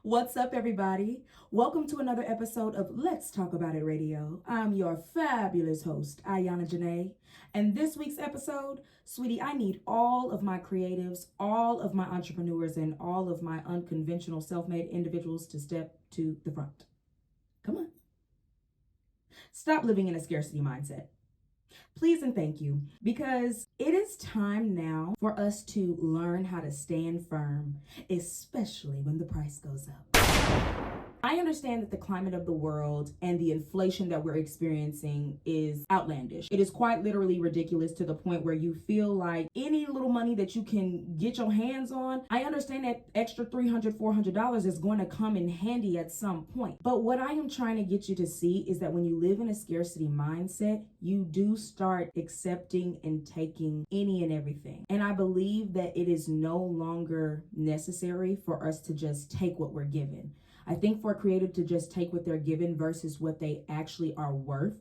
What's up, everybody? Welcome to another episode of Let's Talk About It Radio. I'm your fabulous host, ayanna.jahnee. And this week's episode, sweetie, I need all of my creatives, all of my entrepreneurs, and all of my unconventional self-made individuals to step to the front. Come on. Stop living in a scarcity mindset. Please and thank you, because it is time now for us to learn how to stand firm, especially when the price goes up. I understand that the climate of the world and the inflation that we're experiencing is outlandish. It is quite literally ridiculous to the point where you feel like any little money that you can get your hands on, I understand that extra $300, $400 is going to come in handy at some point. But what I am trying to get you to see is that when you live in a scarcity mindset, you do start accepting and taking any and everything. And I believe that it is no longer necessary for us to just take what we're given. I think for a creative to just take what they're given versus what they actually are worth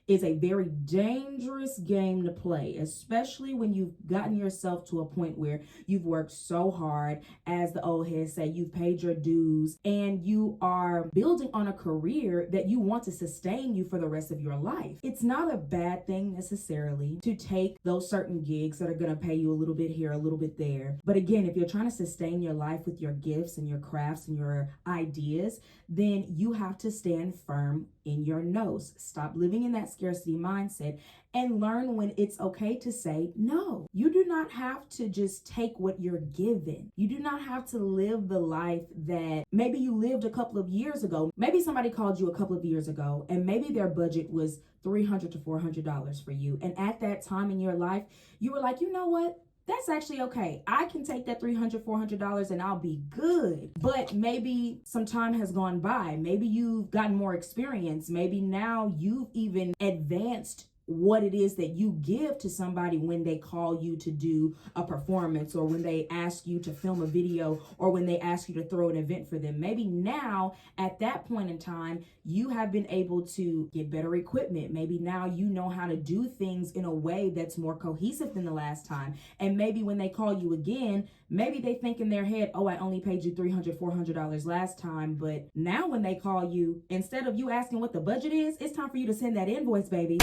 is a very dangerous game to play, especially when you've gotten yourself to a point where you've worked so hard, as the old heads say, you've paid your dues, and you are building on a career that you want to sustain you for the rest of your life. It's not a bad thing necessarily to take those certain gigs that are going to pay you a little bit here, a little bit there. But again, if you're trying to sustain your life with your gifts and your crafts and your ideas, then you have to stand firm in your nose. Stop living in that scarcity mindset and learn when it's okay to say no. You do not have to just take what you're given. You do not have to live the life that maybe you lived a couple of years ago. Maybe somebody called you a couple of years ago and maybe their budget was $300 to $400 for you. And at that time in your life, you were like, you know what? That's actually okay. I can take that $300, $400 and I'll be good. But maybe some time has gone by. Maybe you've gotten more experience. Maybe now you've even advanced what it is that you give to somebody when they call you to do a performance, or when they ask you to film a video, or when they ask you to throw an event for them. Maybe now at that point in time, you have been able to get better equipment. Maybe now you know how to do things in a way that's more cohesive than the last time. And maybe when they call you again, maybe they think in their head, oh, I only paid you $300, $400 last time. But now when they call you, instead of you asking what the budget is, it's time for you to send that invoice, baby.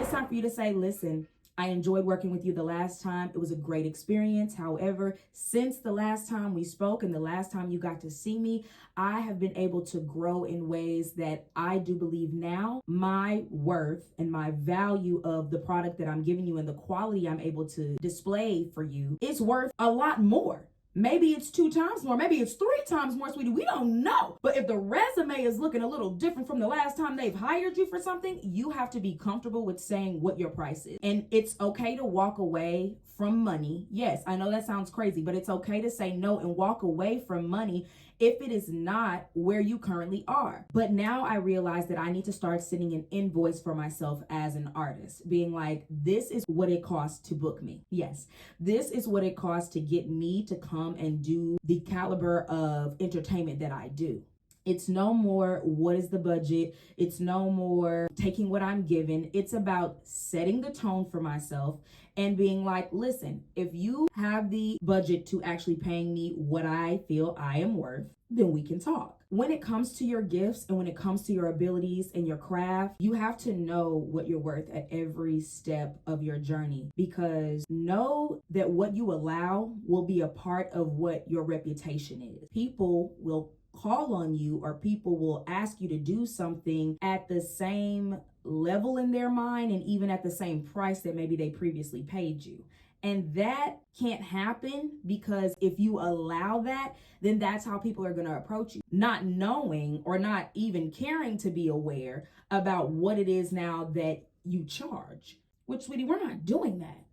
It's time for you to say, listen, I enjoyed working with you the last time. It was a great experience. However, since the last time we spoke and the last time you got to see me, I have been able to grow in ways that I do believe now my worth and my value of the product that I'm giving you and the quality I'm able to display for you is worth a lot more. Maybe it's 2 times more. Maybe it's 3 times more, sweetie. We don't know. But if the resume is looking a little different from the last time they've hired you for something, you have to be comfortable with saying what your price is. And it's okay to walk away from money. Yes, I know that sounds crazy, but it's okay to say no and walk away from money if it is not where you currently are. But now I realize that I need to start sending an invoice for myself as an artist, being like, this is what it costs to book me. Yes, this is what it costs to get me to come and do the caliber of entertainment that I do. It's no more what is the budget. It's no more taking what I'm given. It's about setting the tone for myself and being like, listen, if you have the budget to actually paying me what I feel I am worth, then we can talk. When it comes to your gifts and when it comes to your abilities and your craft, you have to know what you're worth at every step of your journey, because know that what you allow will be a part of what your reputation is. People will call on you, or people will ask you to do something at the same level in their mind and even at the same price that maybe they previously paid you. And that can't happen, because if you allow that, then that's how people are going to approach you, not knowing or not even caring to be aware about what it is now that you charge. Which, sweetie, we're not doing that.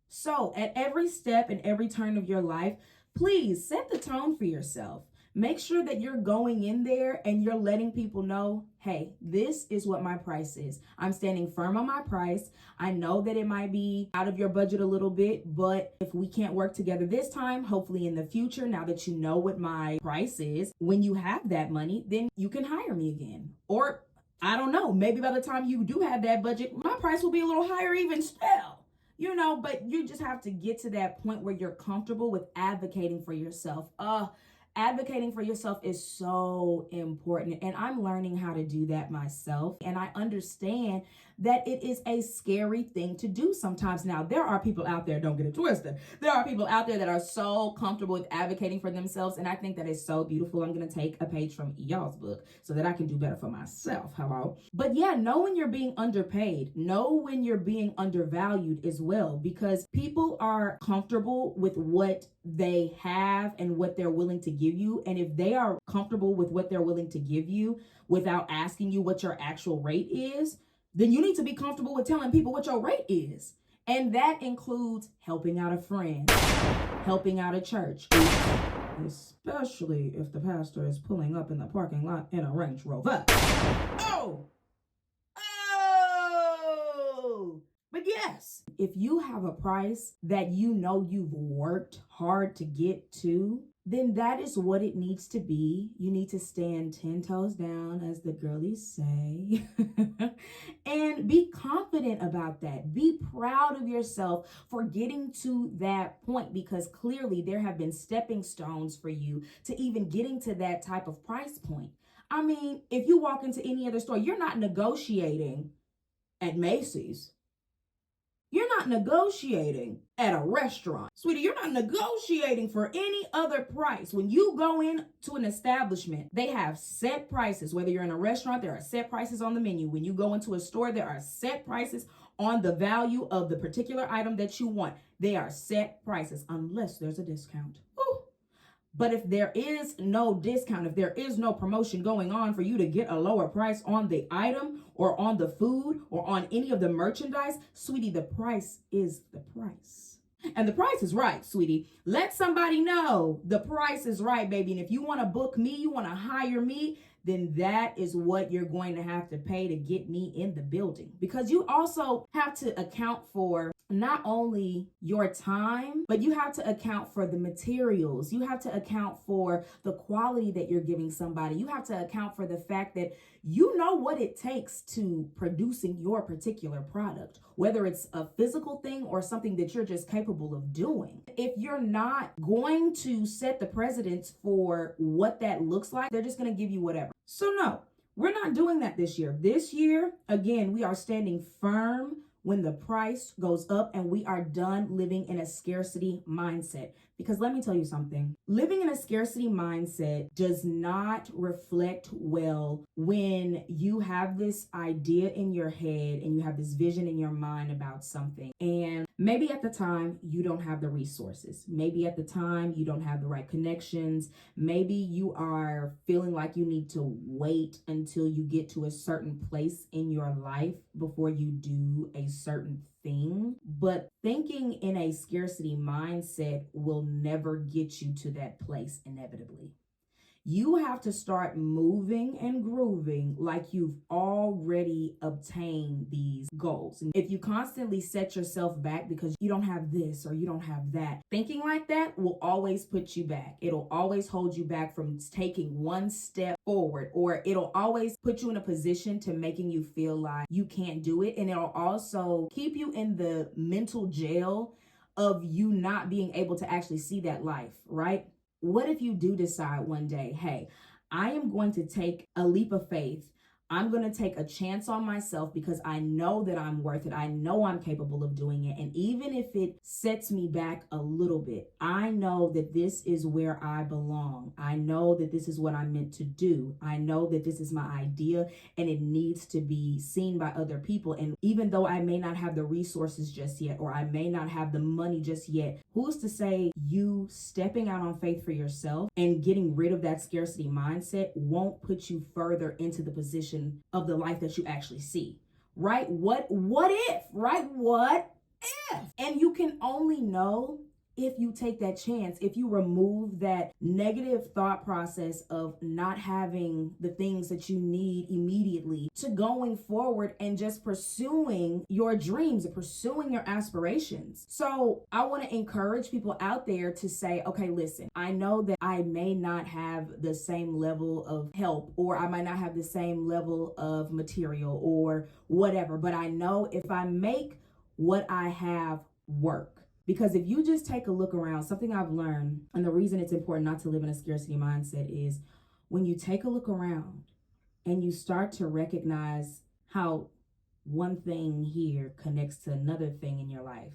So at every step and every turn of your life, please set the tone for yourself. Make sure that you're going in there and you're letting people know, hey, this is what my price is. I'm standing firm on my price. I know that it might be out of your budget a little bit, but if we can't work together this time, hopefully in the future, now that you know what my price is, when you have that money, then you can hire me again. Or I don't know, maybe by the time you do have that budget, my price will be a little higher even still. You know, but you just have to get to that point where you're comfortable with advocating for yourself. Advocating for yourself is so important, and I'm learning how to do that myself. And I understand that it is a scary thing to do sometimes. Now, there are people out there, don't get it twisted. There are people out there that are so comfortable with advocating for themselves, and I think that is so beautiful. I'm going to take a page from y'all's book so that I can do better for myself. Hello. But yeah, know when you're being underpaid. Know when you're being undervalued as well, because people are comfortable with what they have and what they're willing to give you. And if they are comfortable with what they're willing to give you without asking you what your actual rate is, then you need to be comfortable with telling people what your rate is. And that includes helping out a friend, helping out a church, especially if the pastor is pulling up in the parking lot in a Range Rover. Oh! But yes, if you have a price that you know you've worked hard to get to, then that is what it needs to be. You need to stand 10 toes down, as the girlies say, and be confident about that. Be proud of yourself for getting to that point, because clearly there have been stepping stones for you to even getting to that type of price point. I mean, if you walk into any other store, you're not negotiating at Macy's. You're not negotiating at a restaurant. Sweetie, you're not negotiating for any other price. When you go into an establishment, they have set prices. Whether you're in a restaurant, there are set prices on the menu. When you go into a store, there are set prices on the value of the particular item that you want. They are set prices unless there's a discount. Ooh. But if there is no discount, if there is no promotion going on for you to get a lower price on the item or on the food or on any of the merchandise, sweetie, the price is the price. And the price is right, sweetie. Let somebody know the price is right, baby. And if you want to book me, you want to hire me, then that is what you're going to have to pay to get me in the building. Because you also have to account for not only your time, but you have to account for the materials. You have to account for the quality that you're giving somebody. You have to account for the fact that you know what it takes to producing your particular product, whether it's a physical thing or something that you're just capable of doing. If you're not going to set the precedence for what that looks like, they're just going to give you whatever. So no, we're not doing that this year. This year, again, we are standing firm when the price goes up, and we are done living in a scarcity mindset. Because let me tell you something, living in a scarcity mindset does not reflect well when you have this idea in your head and you have this vision in your mind about something. And maybe at the time you don't have the resources. Maybe at the time you don't have the right connections. Maybe you are feeling like you need to wait until you get to a certain place in your life before you do a certain thing. But thinking in a scarcity mindset will never get you to that place inevitably. You have to start moving and grooving like you've already obtained these goals. And if you constantly set yourself back because you don't have this or you don't have that, thinking like that will always put you back. It'll always hold you back from taking one step forward, or it'll always put you in a position to making you feel like you can't do it. And it'll also keep you in the mental jail of you not being able to actually see that life, right? What if you do decide one day, hey, I am going to take a leap of faith. I'm going to take a chance on myself because I know that I'm worth it. I know I'm capable of doing it. And even if it sets me back a little bit, I know that this is where I belong. I know that this is what I'm meant to do. I know that this is my idea and it needs to be seen by other people. And even though I may not have the resources just yet, or I may not have the money just yet, who's to say you stepping out on faith for yourself and getting rid of that scarcity mindset won't put you further into the position of the life that you actually see, right? What if, right? What if? And you can only know if you take that chance, if you remove that negative thought process of not having the things that you need immediately, to going forward and just pursuing your dreams and pursuing your aspirations. So I want to encourage people out there to say, okay, listen, I know that I may not have the same level of help, or I might not have the same level of material or whatever, but I know if I make what I have work, Because if you just take a look around, something I've learned, and the reason it's important not to live in a scarcity mindset is when you take a look around and you start to recognize how one thing here connects to another thing in your life,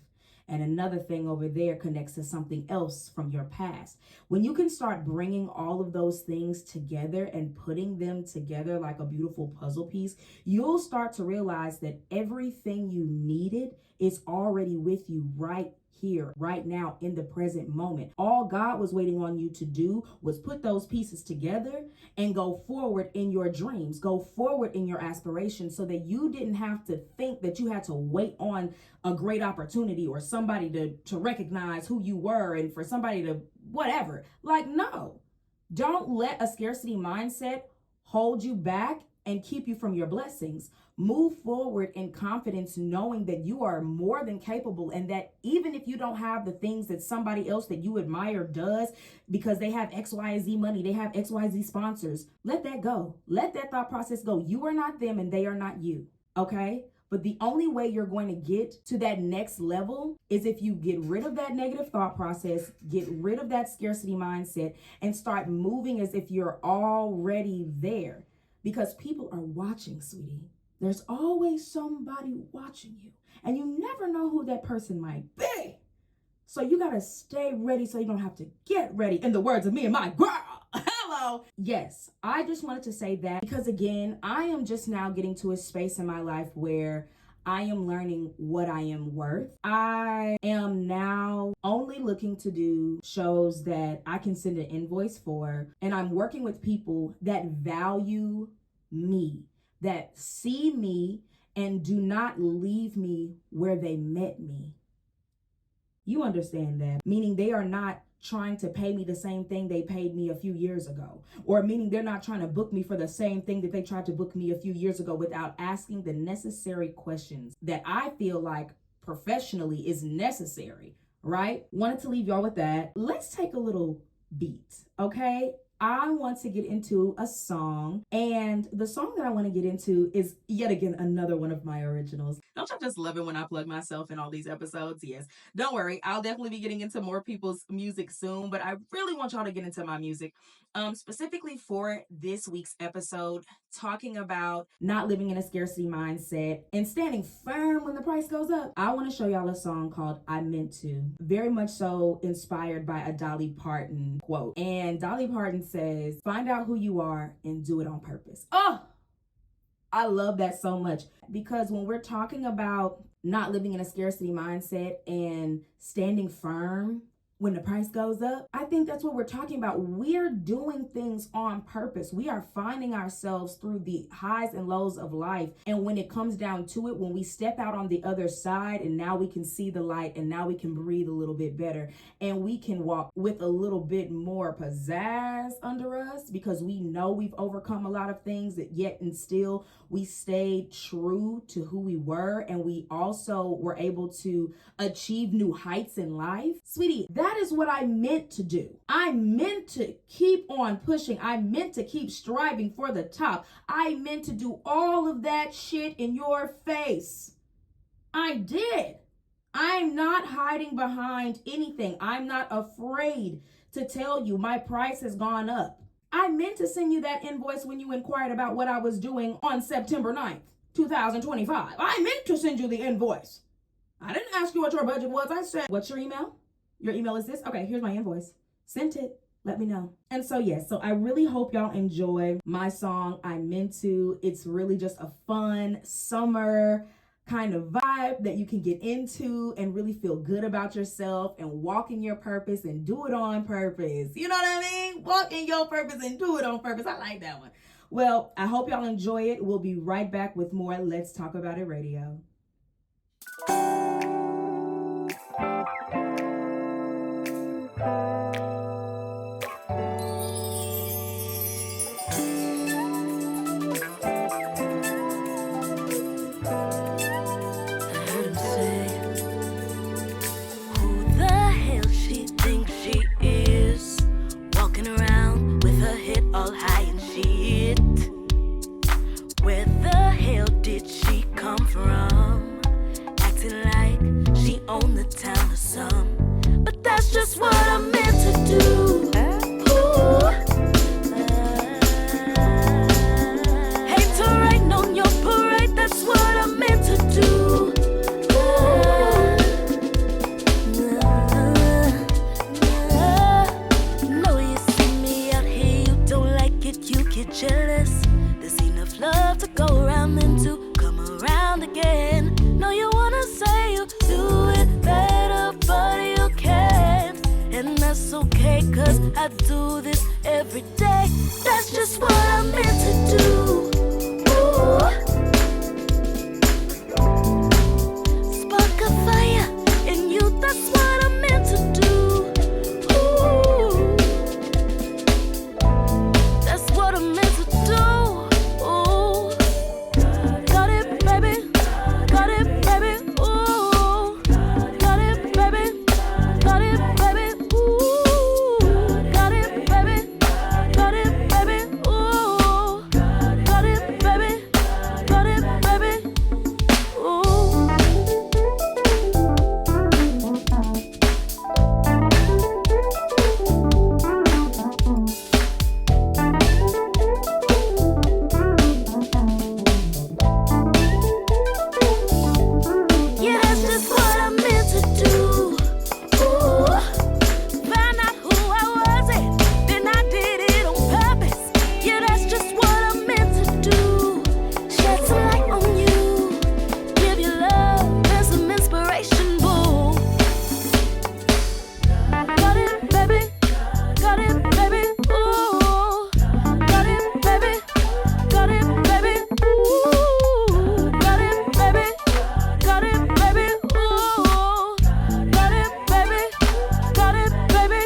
and another thing over there connects to something else from your past. When you can start bringing all of those things together and putting them together like a beautiful puzzle piece, you'll start to realize that everything you needed is already with you right here, right now, in the present moment. All God was waiting on you to do was put those pieces together and go forward in your dreams, go forward in your aspirations, so that you didn't have to think that you had to wait on a great opportunity or somebody to recognize who you were and for somebody to whatever. Like, no, don't let a scarcity mindset hold you back and keep you from your blessings. Move forward in confidence, knowing that you are more than capable, and that even if you don't have the things that somebody else that you admire does because they have XYZ money, they have XYZ sponsors, let that go. Let that thought process go. You are not them and they are not you, okay? But the only way you're going to get to that next level is if you get rid of that negative thought process, get rid of that scarcity mindset, and start moving as if you're already there. Because people are watching, sweetie. There's always somebody watching you, and you never know who that person might be. So you got to stay ready so you don't have to get ready, in the words of me and my girl. Hello. Yes, I just wanted to say that because, again, I am just now getting to a space in my life where I am learning what I am worth. I am now only looking to do shows that I can send an invoice for, and I'm working with people that value me, that see me and do not leave me where they met me. You understand that? Meaning they are not trying to pay me the same thing they paid me a few years ago, or meaning they're not trying to book me for the same thing that they tried to book me a few years ago without asking the necessary questions that I feel like professionally is necessary, right? Wanted to leave y'all with that. Let's take a little beat, okay? I want to get into a song, and the song that I want to get into is yet again another one of my originals. Don't y'all just love it when I plug myself in all these episodes? Yes. Don't worry, I'll definitely be getting into more people's music soon, but I really want y'all to get into my music. Specifically for this week's episode, talking about not living in a scarcity mindset and standing firm when the price goes up. I want to show y'all a song called I Meant To, very much so inspired by a Dolly Parton quote. And Dolly Parton says, "Find out who you are and do it on purpose." Oh, I love that so much, because when we're talking about not living in a scarcity mindset and standing firm when the price goes up, I think that's what we're talking about. We're doing things on purpose. We are finding ourselves through the highs and lows of life. And when it comes down to it, when we step out on the other side and now we can see the light and now we can breathe a little bit better and we can walk with a little bit more pizzazz under us, because we know we've overcome a lot of things, that yet and still we stayed true to who we were, and we also were able to achieve new heights in life. Sweetie, that is what I meant to do. I meant to keep on pushing. I meant to keep striving for the top. I meant to do all of that shit in your face. I did. I'm not hiding behind anything. I'm not afraid to tell you my price has gone up. I meant to send you that invoice when you inquired about what I was doing on September 9th, 2025. I meant to send you the invoice. I didn't ask you what your budget was. I said, "What's your email? Your email is this? Okay, here's my invoice. Sent it. Let me know." And so, yes, so I really hope y'all enjoy my song, I Meant To. It's really just a fun summer kind of vibe that you can get into and really feel good about yourself and walk in your purpose and do it on purpose. You know what I mean? Walk in your purpose and do it on purpose. I like that one. Well, I hope y'all enjoy it. We'll be right back with more Let's Talk About It Radio. All high and shit. Where the hell did she come from? get jealous. There's enough love to go around and to come around again. No, you wanna say you do it better, but you can't. And that's okay, cause I do this every day. That's just what I'm meant to do. Ooh. Spark a fire in you, that's what I'm meant to do. Ooh. That's what I'm meant to do. Ooh. Got it, baby. Got it, baby. Ooh. Got it, baby. Got it, baby. Ooh. Got it, baby. Got it, baby. Ooh. Got it, baby. Got it, baby. Ooh. Yeah, that's just what I'm meant to do. Ooh. Find out who I was and then I did it on purpose. Yeah, that's just what I'm meant to do. Shed some light on you. Give you love and some inspiration, boo. Got it, baby. Got it, baby. Ooh. Got it, baby. Got it, baby. Ooh. Got it, baby. Got it, baby. Ooh. Got it, baby. Got it, baby.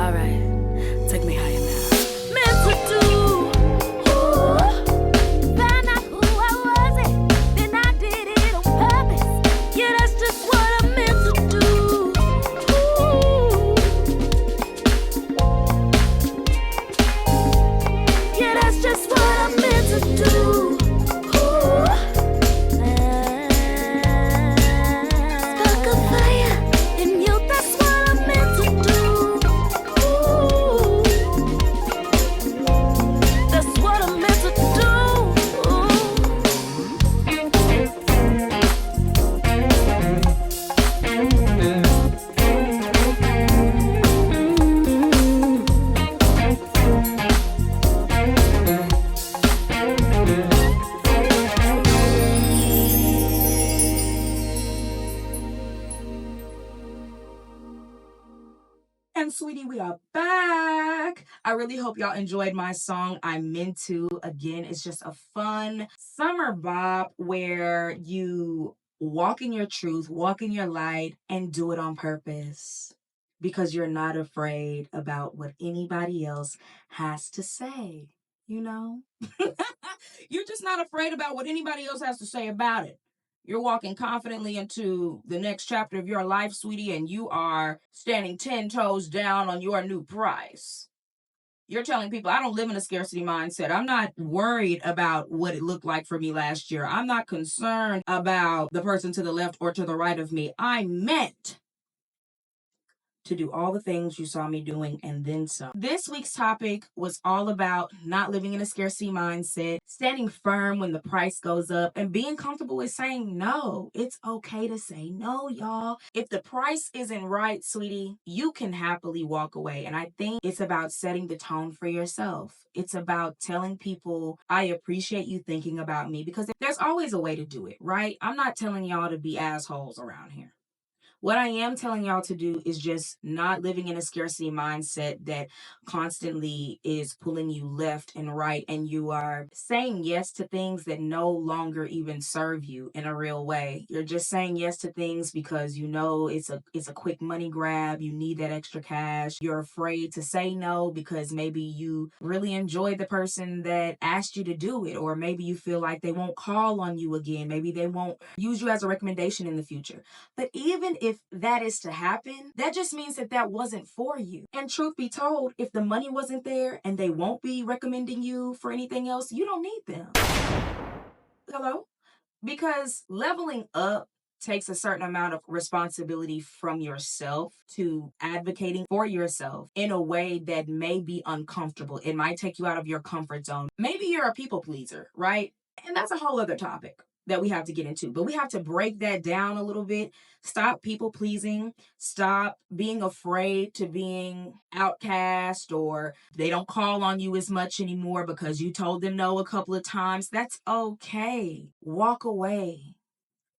All right, take me higher now. Meant to do. Ooh. Find out who I was and then I did it on purpose. Yeah, that's just what I'm meant to do. Ooh. Yeah, that's just what I'm meant to do. Ooh. Spark a fire in you, that's what I'm meant to do. Ooh. That's what I'm meant to do. And sweetie, we are back. I really hope y'all enjoyed my song, I'm Meant To. Again, it's just a fun summer bop where you walk in your truth, walk in your light, and do it on purpose. Because you're not afraid about what anybody else has to say, you know? You're just not afraid about what anybody else has to say about it. You're walking confidently into the next chapter of your life, sweetie, and you are standing 10 toes down on your new price. You're telling people, I don't live in a scarcity mindset. I'm not worried about what it looked like for me last year. I'm not concerned about the person to the left or to the right of me. I meant to do all the things you saw me doing and then some. This week's topic was all about not living in a scarcity mindset, standing firm when the price goes up, and being comfortable with saying no. It's okay to say no, y'all. If the price isn't right, sweetie, you can happily walk away. And I think it's about setting the tone for yourself. It's about telling people, I appreciate you thinking about me, because there's always a way to do it, right? I'm not telling y'all to be assholes around here. What I am telling y'all to do is just not living in a scarcity mindset that constantly is pulling you left and right, and you are saying yes to things that no longer even serve you in a real way. You're just saying yes to things because you know it's a quick money grab. You need that extra cash. You're afraid to say no because maybe you really enjoy the person that asked you to do it, or maybe you feel like they won't call on you again. Maybe they won't use you as a recommendation in the future. But even if that is to happen, that just means that that wasn't for you. And truth be told, if the money wasn't there and they won't be recommending you for anything else, you don't need them. Hello? Because leveling up takes a certain amount of responsibility from yourself to advocating for yourself in a way that may be uncomfortable. It might take you out of your comfort zone. Maybe you're a people pleaser, right? And that's a whole other topic that we have to get into, but we have to break that down a little bit. Stop people pleasing. Stop being afraid to being outcast, or they don't call on you as much anymore because you told them no a couple of times. That's okay. Walk away.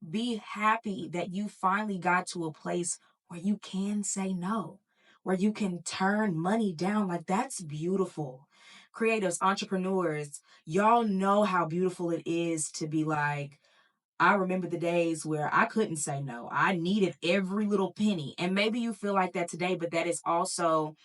Be happy that you finally got to a place where you can say no, where you can turn money down. Like, that's beautiful. Creatives, entrepreneurs, y'all know how beautiful it is to be like, I remember the days where I couldn't say no. I needed every little penny. And maybe you feel like that today, but that is also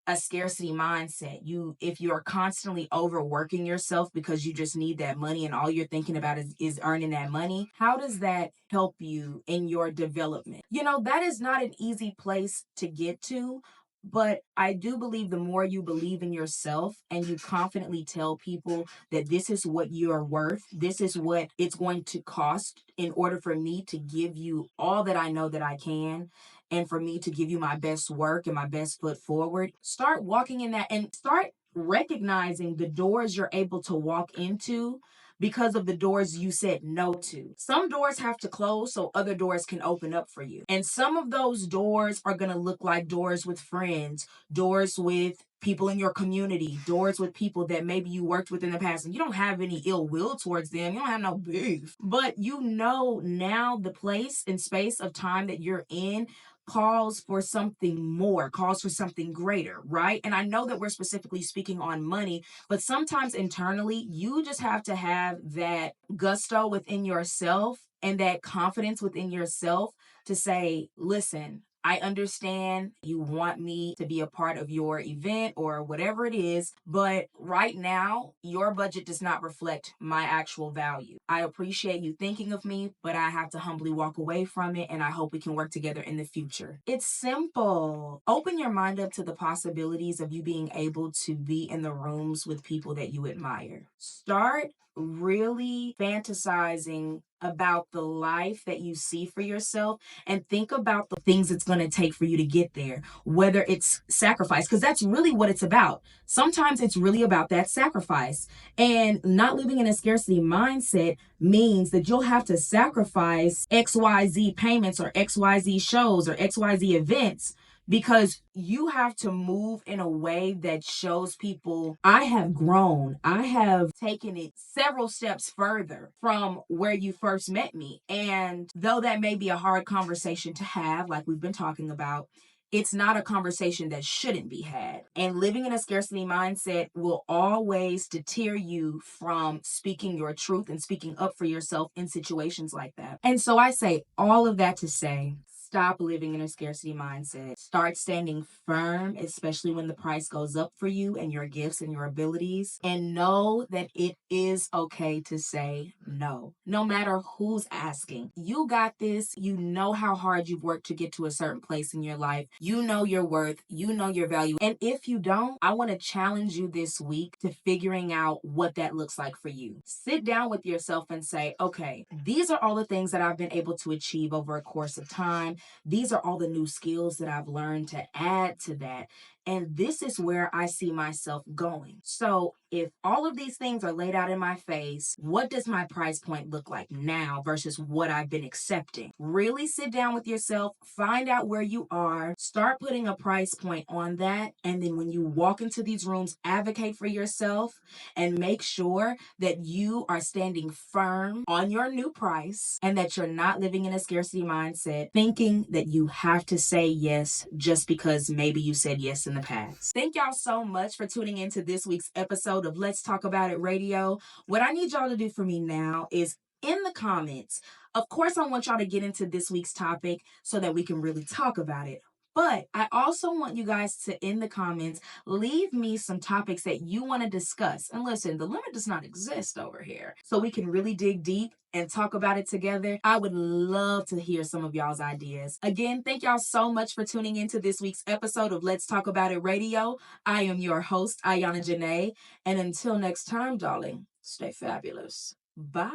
a scarcity mindset. If you're constantly overworking yourself because you just need that money and all you're thinking about is earning that money, how does that help you in your development? That is not an easy place to get to. But I do believe the more you believe in yourself and you confidently tell people that this is what you're worth, this is what it's going to cost in order for me to give you all that I know that I can, and for me to give you my best work and my best foot forward, start walking in that and start recognizing the doors you're able to walk into because of the doors you said no to. Some doors have to close so other doors can open up for you. And some of those doors are going to look like doors with friends, doors with people in your community, doors with people that maybe you worked with in the past and you don't have any ill will towards them. You don't have no beef. But now the place and space of time that you're in calls for something more, calls for something greater, right? And I know that we're specifically speaking on money, but sometimes internally, you just have to have that gusto within yourself and that confidence within yourself to say, listen, I understand you want me to be a part of your event or whatever it is, but right now, your budget does not reflect my actual value. I appreciate you thinking of me, but I have to humbly walk away from it, and I hope we can work together in the future. It's simple. Open your mind up to the possibilities of you being able to be in the rooms with people that you admire. Start really fantasizing about the life that you see for yourself and think about the things it's going to take for you to get there, whether it's sacrifice, because that's really what it's about. Sometimes it's really about that sacrifice. And not living in a scarcity mindset means that you'll have to sacrifice XYZ payments or XYZ shows or XYZ events because you have to move in a way that shows people, I have grown. I have taken it several steps further from where you first met me. And though that may be a hard conversation to have, like we've been talking about, it's not a conversation that shouldn't be had. And living in a scarcity mindset will always deter you from speaking your truth and speaking up for yourself in situations like that. And so I say all of that to say, stop living in a scarcity mindset. Start standing firm, especially when the price goes up for you and your gifts and your abilities. And know that it is okay to say no, no matter who's asking. You got this. You know how hard you've worked to get to a certain place in your life. You know your worth. You know your value. And if you don't, I want to challenge you this week to figuring out what that looks like for you. Sit down with yourself and say, okay, these are all the things that I've been able to achieve over a course of time. These are all the new skills that I've learned to add to that. And this is where I see myself going. So if all of these things are laid out in my face, what does my price point look like now versus what I've been accepting? Really sit down with yourself, find out where you are, start putting a price point on that. And then when you walk into these rooms, advocate for yourself and make sure that you are standing firm on your new price and that you're not living in a scarcity mindset, thinking that you have to say yes just because maybe you said yes in the past. Thank y'all so much for tuning into this week's episode of Let's Talk About It Radio. What I need y'all to do for me now is in the comments. Of course, I want y'all to get into this week's topic so that we can really talk about it. But I also want you guys to, in the comments, leave me some topics that you want to discuss. And listen, the limit does not exist over here. So we can really dig deep and talk about it together. I would love to hear some of y'all's ideas. Again, thank y'all so much for tuning into this week's episode of Let's Talk About It Radio. I am your host, Ayanna.Jahnee. And until next time, darling, stay fabulous. Bye.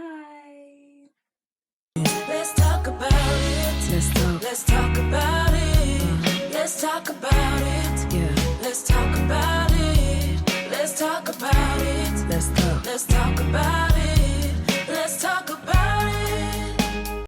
Let's talk about Let's talk. Let's talk about it. Let's talk about it. Yeah. Let's talk about it. Let's talk about it. Let's talk. Let's talk about it.